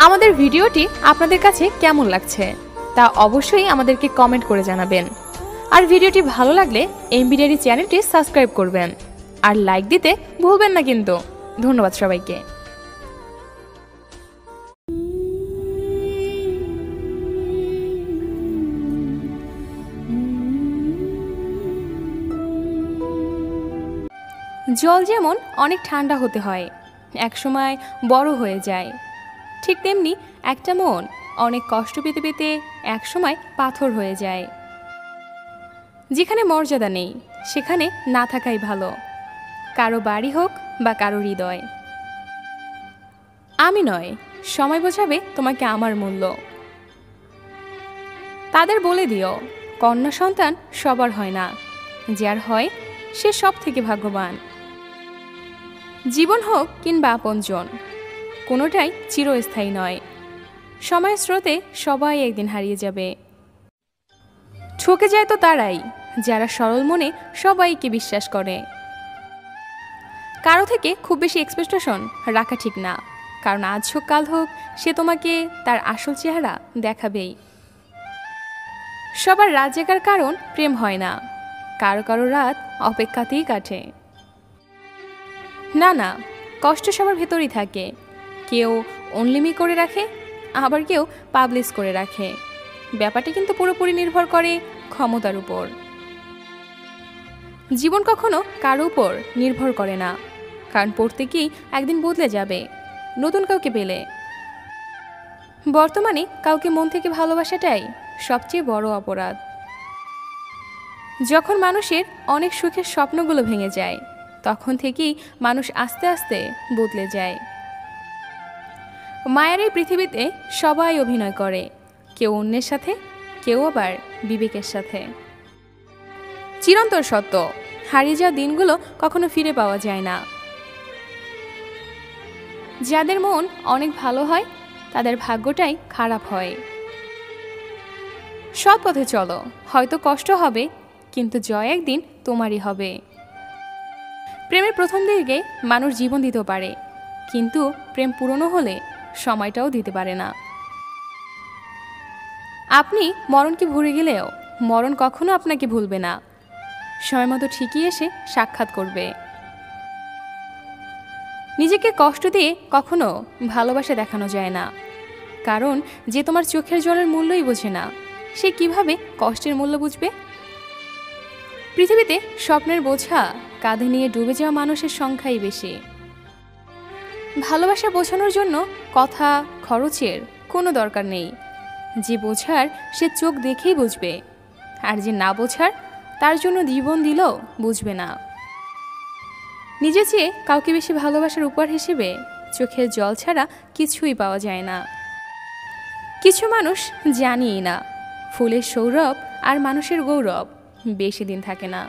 আমাদের ভিডিওটি আপনাদের কাছে কেমন লাগছে তা অবশ্যই আমাদেরকে কমেন্ট করে জানাবেন। আর ভিডিওটি ভালো লাগলে এমবি ডায়েরি চ্যানেলটি সাবস্ক্রাইব করবেন আর লাইক দিতে ভুলবেন না কিন্তু। ধন্যবাদ সবাইকে। জল যেমন অনেক ঠান্ডা হতে হয়, একসময় বড় হয়ে যায়, ঠিক তেমনি একটা মন অনেক কষ্ট পেতে পেতে একসময় পাথর হয়ে যায়। যেখানে মর্যাদা নেই সেখানে না থাকাই ভালো, কারো বাড়ি হোক বা কারো হৃদয়। আমি নয়, সময় বোঝাবে তোমাকে আমার মূল্য। তাদের বলে দিও কন্যা সন্তান সবার হয় না, যার হয় সে সব থেকে ভাগ্যবান। জীবন হোক কিংবা আপনজন, কোনোটাই চিরস্থায়ী নয়। সময়ের স্রোতে সবাই একদিন হারিয়ে যাবে। ঠকে যায় তো তারাই যারা সরল মনে সবাইকে বিশ্বাস করে। কারো থেকে খুব বেশি এক্সপেকটেশন রাখা ঠিক না, কারণ আজ হোক কাল হোক সে তোমাকে তার আসল চেহারা দেখাবেই। সবার রাত জাগার কারণ প্রেম হয় না, কারো কারো রাত অপেক্ষাতেই কাটে। না না, কষ্ট সবার ভেতরই থাকে, কেউ অনলিমি করে রাখে আবার কেউ পাবলিশ করে রাখে। ব্যাপারটা কিন্তু পুরোপুরি নির্ভর করে ক্ষমতার উপর। জীবন কখনো কারো উপর নির্ভর করে না, কারণ প্রত্যেকেই একদিন বদলে যাবে নতুন কাউকে পেলে। বর্তমানে কাউকে মন থেকে ভালোবাসাটাই সবচেয়ে বড় অপরাধ। যখন মানুষের অনেক সুখের স্বপ্নগুলো ভেঙে যায় তখন থেকেই মানুষ আস্তে আস্তে বদলে যায়। মায়ের এই পৃথিবীতে সবাই অভিনয় করে, কেউ অন্যের সাথে, কেউ আবার বিবেকের সাথে। চিরন্তর সত্য, হারিয়ে যাওয়া দিনগুলো কখনো ফিরে পাওয়া যায় না। যাদের মন অনেক ভালো হয় তাদের ভাগ্যটাই খারাপ হয়। সৎ পথে চলো, হয়তো কষ্ট হবে কিন্তু জয় একদিন তোমারই হবে। প্রেমের প্রথম দিকে মানুষ জীবন দিতে পারে, কিন্তু প্রেম পুরনো হলে সময়টাও দিতে পারে না। আপনি মরণকে ভুলে গেলেও মরণ কখনো আপনাকে ভুলবে না, সময় মতো ঠিকই এসে সাক্ষাৎ করবে। নিজেকে কষ্ট দিয়ে কখনো ভালোবাসা দেখানো যায় না, কারণ যে তোমার চোখের জলের মূল্যই বোঝে না সে কিভাবে কষ্টের মূল্য বুঝবে। পৃথিবীতে স্বপ্নের বোঝা কাঁধে নিয়ে ডুবে যাওয়া মানুষের সংখ্যাই বেশি। ভালোবাসা বোঝানোর জন্য কথা খরচের কোনো দরকার নেই। যে বোঝার সে চোখ দেখেই বুঝবে, আর যে না বোঝার তার জন্য জীবন দিলেও বুঝবে না। নিজে চেয়ে কাউকে বেশি ভালোবাসার উপহার হিসেবে চোখের জল ছাড়া কিছুই পাওয়া যায় না। কিছু মানুষ জানিই না ফুলের সৌরভ আর মানুষের গৌরব বেশি দিন থাকে না।